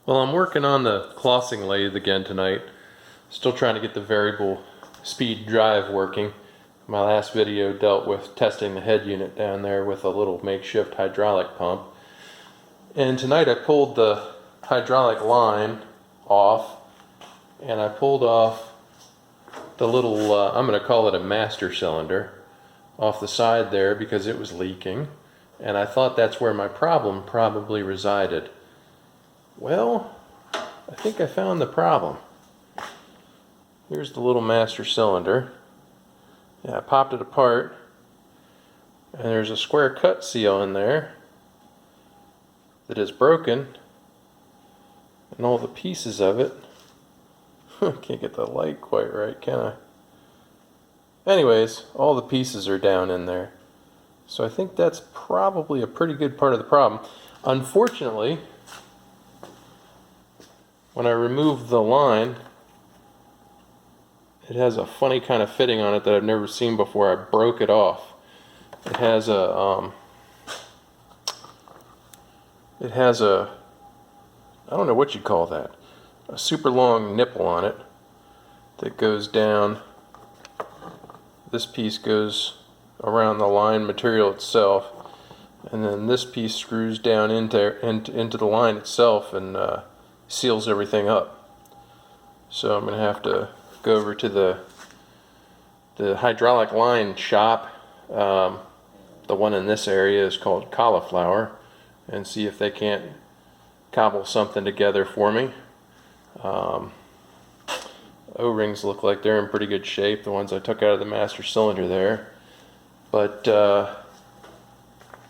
Well, I'm working on the clothing lathe again tonight. Still trying to get the variable speed drive working. My last video dealt with testing the head unit down there with a little makeshift hydraulic pump. And tonight I pulled the hydraulic line off, and I pulled off the little, I'm going to call it a master cylinder, off the side there because it was leaking. And I thought that's where my problem probably resided. Well, I think I found the problem. Here's the little master cylinder. Yeah, I popped it apart, and there's a square cut seal in there that is broken, and all the pieces of it, can't get the light quite right, can I? Anyways, all the pieces are down in there. So I think that's probably a pretty good part of the problem. Unfortunately, when I removed the line, it has a funny kind of fitting on it that I've never seen before. I broke it off. It has a, I don't know what you call that, a super long nipple on it that goes down. This piece goes around the line material itself, and then this piece screws down into the line itself and seals everything up. So I'm going to have to go over to the hydraulic line shop. The one in this area is called Cauliflower, and see if they can't cobble something together for me. O-rings look like they're in pretty good shape, the ones I took out of the master cylinder there, but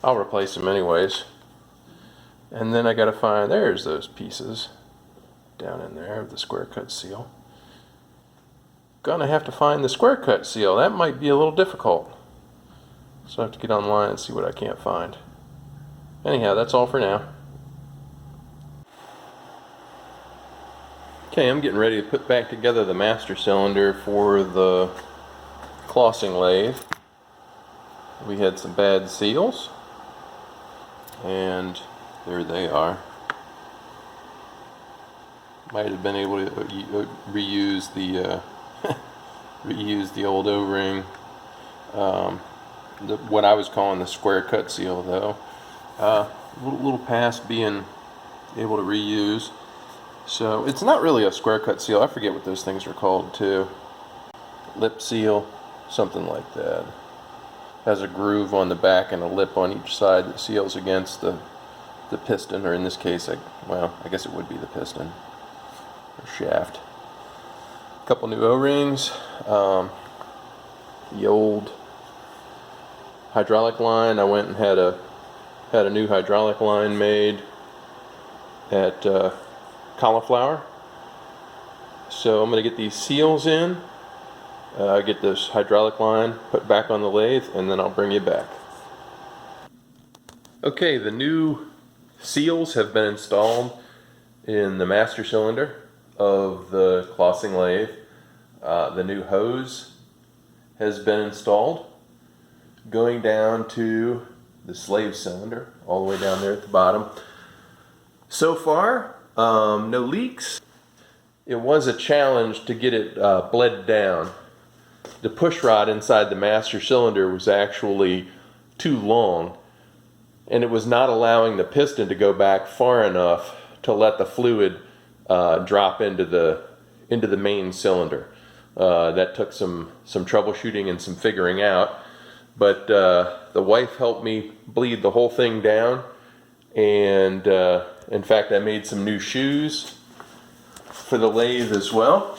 I'll replace them anyways. And then I gotta find, there's those pieces down in there of the square cut seal. Gonna have to find the square cut seal. That might be a little difficult, so I have to get online and see what I can't find. Anyhow, that's all for now. Okay, I'm getting ready to put back together the master cylinder for the clothing lathe. We had some bad seals, and there they are. Might have been able to reuse the old O-ring. What I was calling the square cut seal, though. Little past being able to reuse. So it's not really a square cut seal. I forget what those things are called too. Lip seal, something like that. Has a groove on the back and a lip on each side that seals against the piston, or in this case, I guess it would be the piston or shaft. A couple new O-rings. The old hydraulic line, I went and had a new hydraulic line made at Cauliflower. So I'm going to get these seals in, get this hydraulic line put back on the lathe, and then I'll bring you back. Okay, the new seals have been installed in the master cylinder of the clothing lathe. The new hose has been installed, going down to the slave cylinder, all the way down there at the bottom. So far, no leaks. It was a challenge to get it bled down. The push rod inside the master cylinder was actually too long, and it was not allowing the piston to go back far enough to let the fluid drop into the main cylinder. That took some troubleshooting and some figuring out, but the wife helped me bleed the whole thing down, and in fact I made some new shoes for the lathe as well.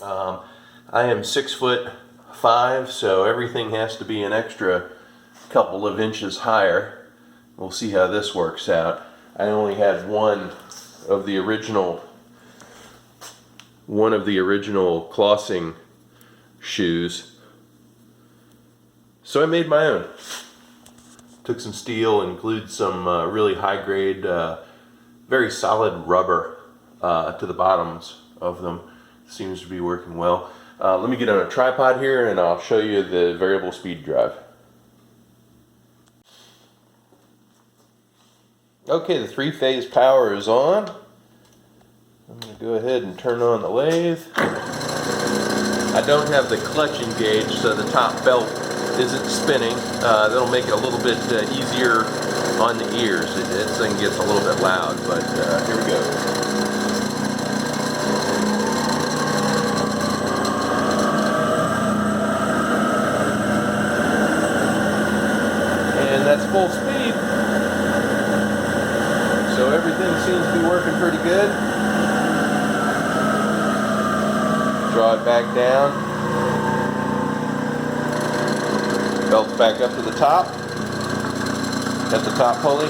I am 6'5", so everything has to be an extra couple of inches higher. We'll see how this works out. I only had one of the original clothing shoes, so I made my own. Took some steel, included some really high grade, very solid rubber to the bottoms of them. Seems to be working well. Let me get on a tripod here and I'll show you the variable speed drive. Okay, the three-phase power is on. I'm going to go ahead and turn on the lathe. I don't have the clutch engaged, so the top belt isn't spinning. That'll make it a little bit easier on the ears. This thing gets a little bit loud, but here we go. And that's full speed. So everything seems to be working pretty good. Draw it back down. Belts back up to the top. At the top pulley.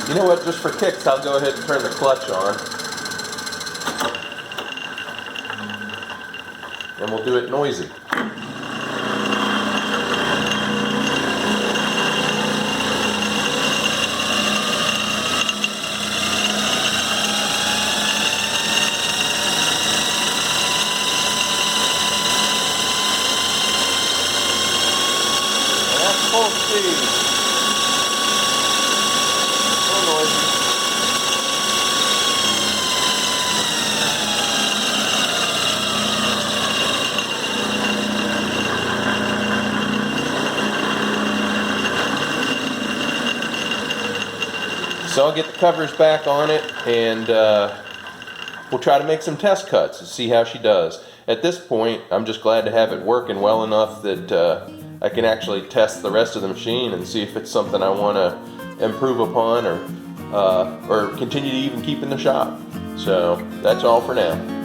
You know what, just for kicks, I'll go ahead and turn the clutch on. And we'll do it noisy. Full speed. So noisy. So I'll get the covers back on it, and we'll try to make some test cuts and see how she does. At this point, I'm just glad to have it working well enough that I can actually test the rest of the machine and see if it's something I want to improve upon or continue to even keep in the shop. So that's all for now.